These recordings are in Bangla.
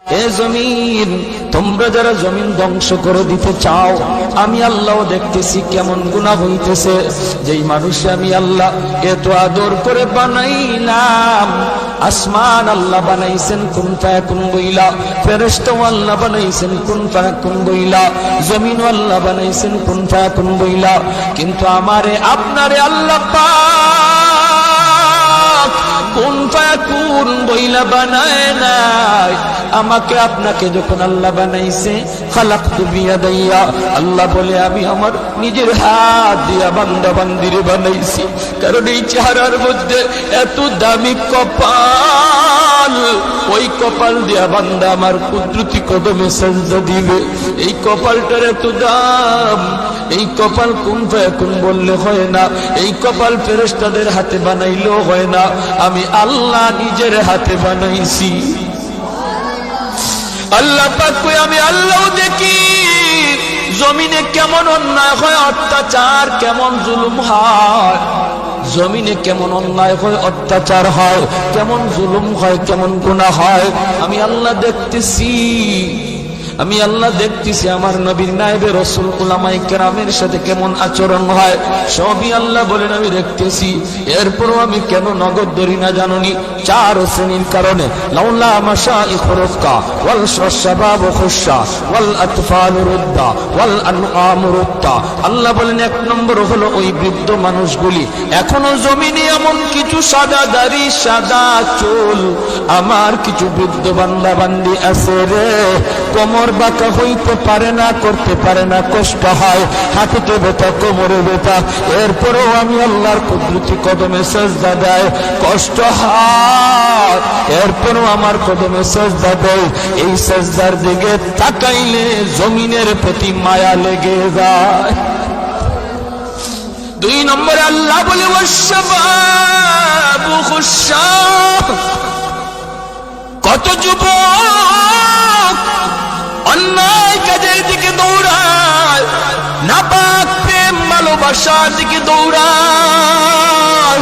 এ জমিন, তোমরা যারা জমিন ধ্বংস করে দিতে চাও, আমি আল্লাহ দেখতেছি কেমন গুনাহ হইতেছে। যেই মানুষে আমি আল্লাহ এত আদর করে বানাইলাম, আসমান আল্লাহ বানাইছেন কুন ফায়াকুন বইলা, ফেরেশতা আল্লাহ বানাইছেন কুন ফায়াকুন বইলা, জমিন আল্লাহ বানাইছেন কুন ফায়াকুন বইলা, কিন্তু আমারে আপনারে আল্লাহ পাক কুন ফায়াকুন বইলা বানায় নাই। আমাকে আপনাকে যখন আল্লাহ বানাইছে, খালাকতু বিয়াদাইয়া, আল্লাহ বলে আমি আমার নিজের হাত দিয়া বান্দা বান্দিরে বানাইছি। কারণ এই চেহারার মধ্যে এত দামি কপাল, ওই কপাল দিয়া বান্দা আমার কুদরতি কদমে সেজদা দিবে। এই কপালটার এত দাম। এই কপাল কুন ফায়াকুন বললে হয় না, এই কপাল ফেরেশতাদের হাতে বানাইলেও হয় না, আমি আল্লাহ নিজের হাতে বানাইছি। আল্লাহ পাক কই আমি আল্লাহ দেখি জমিনে কেমন অন্যায় হয়, অত্যাচার কেমন জুলুম হয়, জমিনে কেমন অন্যায় হয়, অত্যাচার হয়, কেমন জুলুম হয়, কেমন গুনাহ হয়, আমি আল্লাহ দেখতেছি। আমি আল্লাহ দেখতেছি আমার নবীর নায়েবে রাসূল উলামায়ে কেরামের সাথে কেমন আচরণ হয়, সবই আল্লাহ বলেন আমি দেখতেছি। এরপরও আমি কেন নগদ ধরি না জানুনি? চার শ্রেণীর কারণে। লাউলা মাশাইখ রুফকা ওয়াল শাবাব খুশা ওয়াল আতফাল রুদ্দা ওয়াল আনআম রুদ্দা। আল্লাহ বলেন এক নম্বর হলো ওই বৃদ্ধ মানুষগুলি, এখনো জমিনে এমন কিছু সাদা দাড়ি সাদা চুল আমার কিছু বৃদ্ধ বান্দা বান্দি আছে রে, কোমর বাঁকা হইতে পারে না, করতে পারে না, কষ্ট হয়, হাঁটুতে ব্যথা, কোমরে ব্যথা, এরপরেও আমি আল্লাহর কুদরতি কদমে সেজদা দেয়, কষ্ট হয়, এরপরেও আমার কদমে সেজদা দেয়। এই সেজদার দিকে তাকাইলে জমিনের প্রতি মায়া লেগে যায়। দুই নম্বরে আল্লাহ বলে ওয়াশশাবাবু খুশা, কত যুবক অন্যায় কাজের দিকে দৌড়ায়, নাপাক প্রেম ভালোবাসার দিকে দৌড়ায়,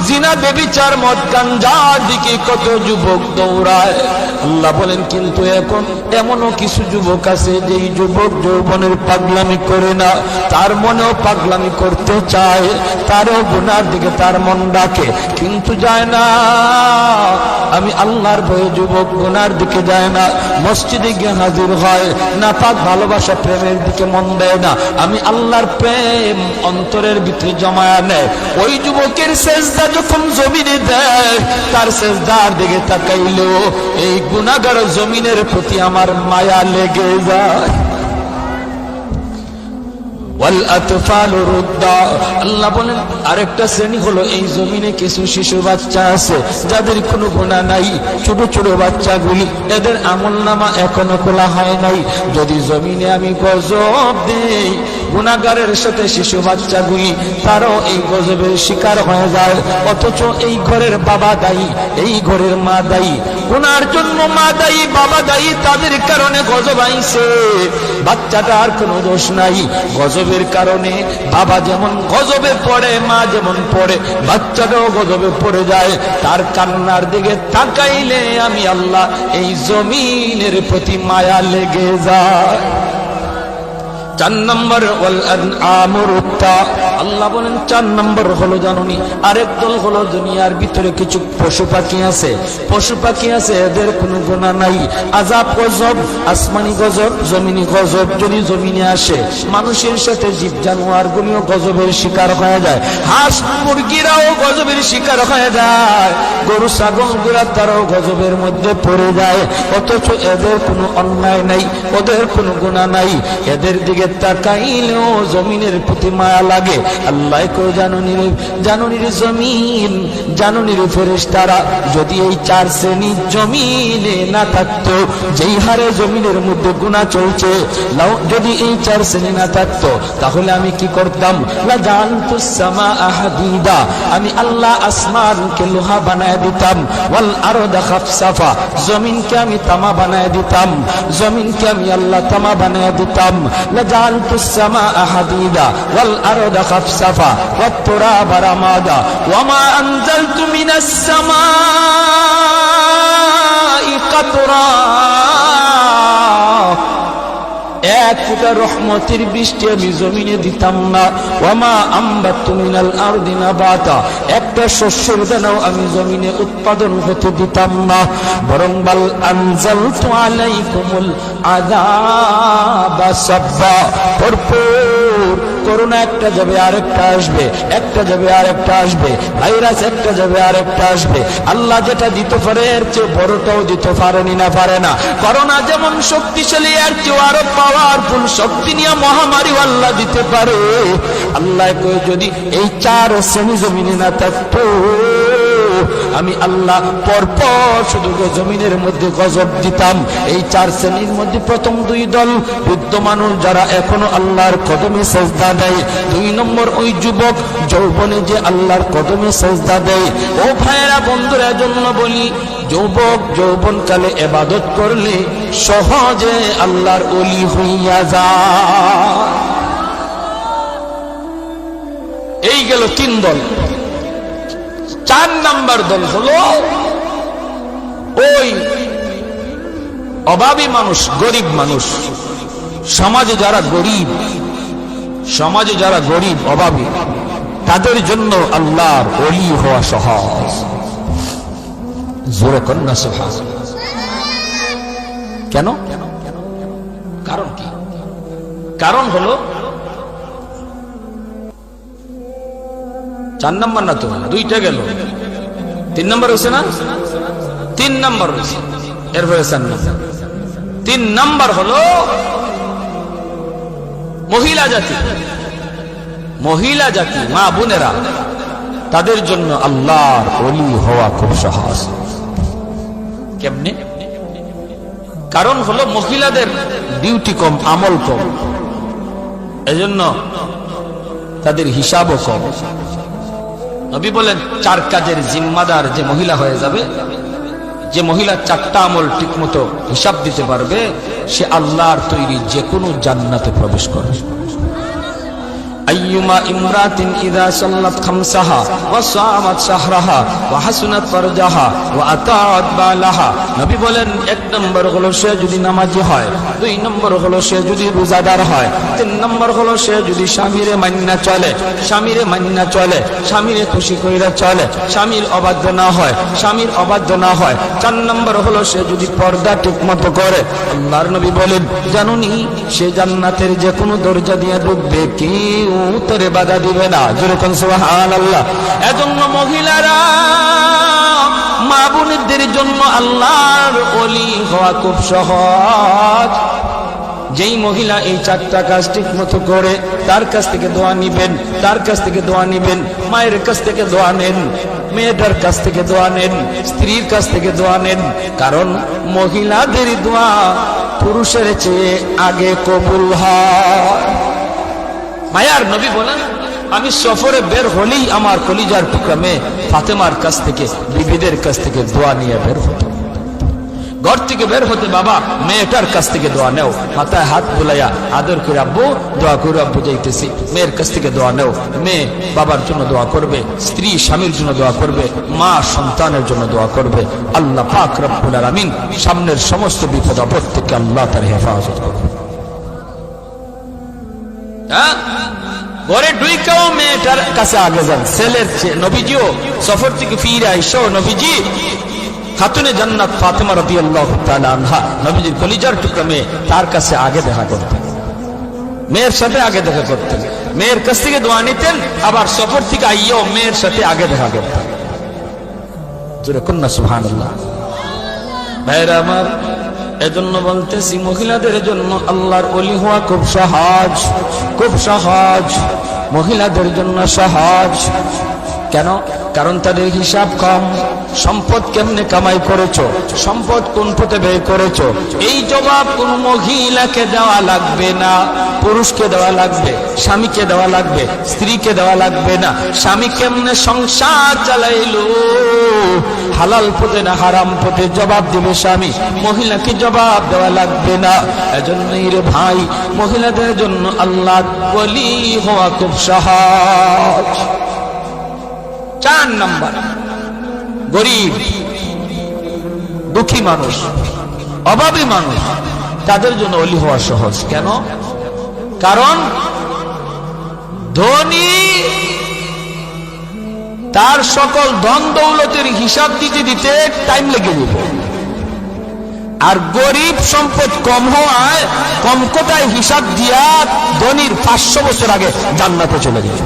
জিনা ব্যভিচার মদ গাঞ্জার দিকে কত যুবক দৌড়ায়। আল্লাহ বলেন কিন্তু এখন এমনও কিছু যুবক আছে যেই যুবক যৌবনের পাগলামি করে না, তার মনেও পাগলামি করতে চায়, তারও গুনার দিকে তার মন ডাকে কিন্তু যায় না। আমি আল্লাহর ভয়ে যুবক গুনার দিকে যায় না, মসজিদে গিয়ে হাজির হয়, নাপাক ভালোবাসা প্রেমের দিকে মন দেয় না, আমি আল্লাহর প্রেম অন্তরের ভিতরে জমায়া নেয়। ওই যুবকের সেজদা যখন জমিনে দেয়, তার সেজদার দিকে তাকাইলো এই গুনাহগার জমিনের প্রতি আমার মায়া লেগে যায়। ওয়াল আতফাল রুদ্দা, আল্লাহ বলেন আরেকটা শ্রেণী হলো এই জমিনে কিছু শিশু বাচ্চা আছে যাদের কোনো গুনাহ নাই, ছোট ছোট বাচ্চাগুলি, এদের আমলনামা এখনো খোলা হয় নাই। যদি জমিনে আমি গজব দেই, গুনাহগারের সাথে শিশু বাচ্চাগুলি তারাও এই গজবের শিকার হয়ে যায়, অথচ এই ঘরের বাবা দায়ী, এই ঘরের মা দায়ী, গুনার জন্য মা দায়ী, বাবা দায়ী, তাদের কারণে গজব আইছে, বাচ্চাটার কোনো দোষ নাই। গজবের কারণে বাবা যেমন গজবে পড়ে, মা যেমন পড়ে, বাচ্চাটাও গজবে পড়ে যায়। তার কান্নার দিকে তাকাইলে আমি আল্লাহ এই জমিনের প্রতি মায়া লেগে যায়। চার নম্বর ওয়াল আনআম রুদ্দা, আল্লাহ বলেন চার নম্বর হলো জানুনি আরেক দল হলো দুনিয়ার ভিতরে কিছু পশু পাখি আছে, পশু পাখি আছে এদের কোনো গুনাহ নাই, আযাব গজব, আসমানি গজব, জমিনি গজব যদি জমিনে আসে, মানুষের সাথে জীব জানোয়ার গুলিও গজবের শিকার হয়ে যায়, হাঁস মুরগিরাও গজবের শিকার হয়ে যায়, গরু ছাগল গুলা তারাও গজবের মধ্যে পড়ে যায়, অথচ এদের কোনো অন্যায় নাই, ওদের কোনো গুনাহ নাই, এদের দিকে তাকাইলেও জমিনের প্রতি মায়া লাগে। আল্লাহ কো জানুনির জমিন, জানুনির ফেরেশতারা, যদি এই চার শ্রেণী জমিনে না থাকতো, যেই হারে জমিনের মধ্যে গুনাহ চলছে, যদি এই চার শ্রেণী না থাকতো তাহলে আমি কি করতাম? লা জানতুস সামাআ হাদিদা, আমি আল্লাহ আসমানকে লোহা বানায় দিতাম, ওয়াল আরদা খাফসাফা, জমিনকে আমি তামা বানায় দিতাম, জমিনকে আমি আল্লাহ তামা বানায় দিতাম, جعلت السماء حديدا والأرض خفصفا والتراب رمادا وما أنزلت من السماء قطرا এক ফোঁটা রহমতের বৃষ্টি আমি জমিনে দিতাম না। ওয়ামা আম্বাতু মিনাল আরদি নাবাতা, একটা শস্যের দানাও আমি জমিনে উৎপাদন হতে দিতাম না। বরং বাল আনজালতু আলাইকুমুল আযাবা সাব্বা, ভরপুর করোনা একটা যাবে আরেকটা আসবে, একটা যাবে আরেকটা আসবে, ভাইরাস একটা যাবে আরেকটা আসবে। আল্লাহ যেটা দিতে পারে এর চেয়ে বড়টাও দিতে পারেনি না, পারে না। করোনা যেমন শক্তিশালী, এর চেয়ে আরো পাওয়ারফুল শক্তি নিয়ে মহামারী আল্লাহ দিতে পারে। আল্লাহ কই যদি এই চার শ্রেণী জমিনে না থাকতো, আমি আল্লাহ পরপর শুধু জমিনের মধ্যে গজব দিতাম। এই চার শ্রেণীর মধ্যে প্রথম দুই দল বৃদ্ধ মানুষ যারা এখনো আল্লাহর কদমে সেজদা দেয়। দুই নম্বর ওই যুবক যৌবনে যে আল্লাহর কদমে সেজদা দেয়। ও ভাইয়েরা বন্ধুরা, জন্য বলি যুবক যৌবনকালে ইবাদত করলে সহজে আল্লাহর ওলি হইয়া যায়। এই গেল তিন দল। চার নাম্বার দল হলো ওই অভাবী মানুষ, গরিব মানুষ। সমাজে যারা গরিব, সমাজে যারা গরিব অভাবী, তাদের জন্য আল্লাহর ওলি হওয়া সহজ। জোরে কন্যা সুবহান। কেন? কারণ কি? কারণ হলো চার নম্বর না তো, দুইটা গেল, তিন নম্বর হয়েছে না? তিন নম্বর হয়েছে, এরপরে চার নম্বর। তিন নম্বর হলো মহিলা জাতি। মহিলা জাতি, মা বোনেরা, তাদের জন্য আল্লাহর ওলি হওয়া খুব সহজ। কেমনে? কারণ হলো মহিলাদের ডিউটি কম, আমল কম, এজন্য তাদের হিসাবও কম। নবী বলেন চার কাজের জিম্মাদার যে মহিলা হয়ে যাবে, যে মহিলা চারটা আমল ঠিক মতো হিসাব দিতে পারবে, সে আল্লাহর তৈরি যে কোনো জান্নাতে প্রবেশ করবে। আইয়ুমা ইমরাতিন ইযা সাল্লাত খামসাহা ওয়া সামাত শাহরাহা ওয়া হাসনাত ফারজাহা ওয়া আতাআত বালাহা। নবী বলেন এক নম্বর হলো সে যদি নামাজি হয়, দুই নম্বর হলো সে যদি রোজাদার হয়, তিন নম্বর হলো সে যদি স্বামীরে মান্না চলে, স্বামীরে মান্না চলে, স্বামীরে খুশি কইরা চলে, স্বামীর অবাধ্য না হয়, স্বামীর অবাধ্য না হয়, চার নম্বর হলো সে যদি পর্দা ঠিক মতো করে। আল্লাহর নবী বলেন জানুনি সে জান্নাতের যে কোনো দরজা দিয়ে ঢুকবে, কেউ তোরে বাধা দিবে না। যেরকম সুবহানাল্লাহ। এজন্য মহিলারা, মা বোনদের জন্য আল্লাহর ওলি হওয়া খুব সহজ। যেই মহিলা এই চারটা কাজ ঠিক মতো করে, তার কাছ থেকে দোয়া নিবেন, তার কাছ থেকে দোয়া নিবেন, মায়ের কাছ থেকে দোয়া নেন, মেয়েটার কাছ থেকে দোয়া নেন, স্ত্রীর কাছ থেকে দোয়া নেন। কারণ মহিলাদের দোয়া পুরুষের চেয়ে আগে কবুল হয়। মায়ার নবী বলেন আমি সফরে বের হলেই আমার কলিজার টুকরা মেয়ে ফাতেমার কাছ থেকে, বিবিদের কাছ থেকে দোয়া নিয়ে বের হতো। ঘর থেকে বের হতে বাবা মেয়েটার কাছ থেকে দোয়া নেও, মাথায় হাত বুলাইয়া আদর করে আব্বু দোয়া করে আব্বু যাইতেছি। মেয়ের কাছ থেকে দোয়া নেও, মেয়ে বাবার জন্য দোয়া করবে, স্ত্রী স্বামীর জন্য দোয়া করবে, মা সন্তানের জন্য দোয়া করবে। আল্লাহ পাক রব্বুল আলামিন সামনের সমস্ত বিপদ আপদ থেকে আল্লাহ তার হেফাজত করবে। ঘরে ঢুইকাও মেয়েটার কাছে আগে যান। ছেলের নবীজিও সফর থেকে ফিরে আইসো, নবীজি খাতুনে জান্নাত ফাতেমা রাদিয়াল্লাহু তাআলা আনহা, নবীজির কলিজার টুকরা মেয়ে, তার কাছে আগে দেখা করতেন, মেয়ের সাথে আগে দেখা করতেন, মেয়ের কাছ থেকে দোয়া নিতেন, আবার সফর থেকে আইয়াও মেয়ের সাথে আগে দেখা করতেন। জোরে কন্যা সুবহানাল্লাহ। ভাইরা আমার, এজন্য বলতেছি মহিলাদের জন্য আল্লাহর ওলি হওয়া খুব সহজ, খুব সহজ। মহিলাদের জন্য সহজ। কেন? কারণ তাদের হিসাব কম। সম্পদ কেমনে কামাই করেছো, সম্পদ কোন পথে ব্যয় করেছো, এই জবাব কোন মহিলাকে দেওয়া লাগবে না, পুরুষকে দেওয়া লাগবে, স্বামীকে দেওয়া লাগবে, স্ত্রীকে দেওয়া লাগবে না। স্বামী কেমনে সংসার চালাইলো, হালাল পথে না হারাম পথে, জবাব দিবে স্বামী, মহিলাকে জবাব দেওয়া লাগবে না। এজন্যই রে ভাই, মহিলাদের জন্য আল্লাহর ওলি হওয়া খুব সহজ। চার নাম্বার, গরিব দুঃখী মানুষ, অভাবী মানুষ, তাদের জন্য ওলি হওয়া সহজ। কেন? কারণ ধনী তার সকল ধন দৌলতের হিসাব দিতে দিতে টাইম লেগে যাবে, আর গরিব সম্পদ কম হওয়ায় কম কোটায় হিসাব দিয়া ধনীর 500 বছর আগে জান্নাতে চলে যাবে।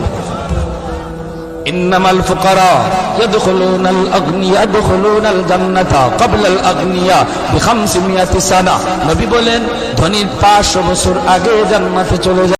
ইন্নামাল ফুকারা ইয়াদখুলুনাল আগনিয়া ইয়াদখুলুনাল জান্নাতা ক্বাবলাল আগনিয়া বি500 সানা। নবী বলেন ধনীর 500 বছর আগে জান্নাতে চলে যায়।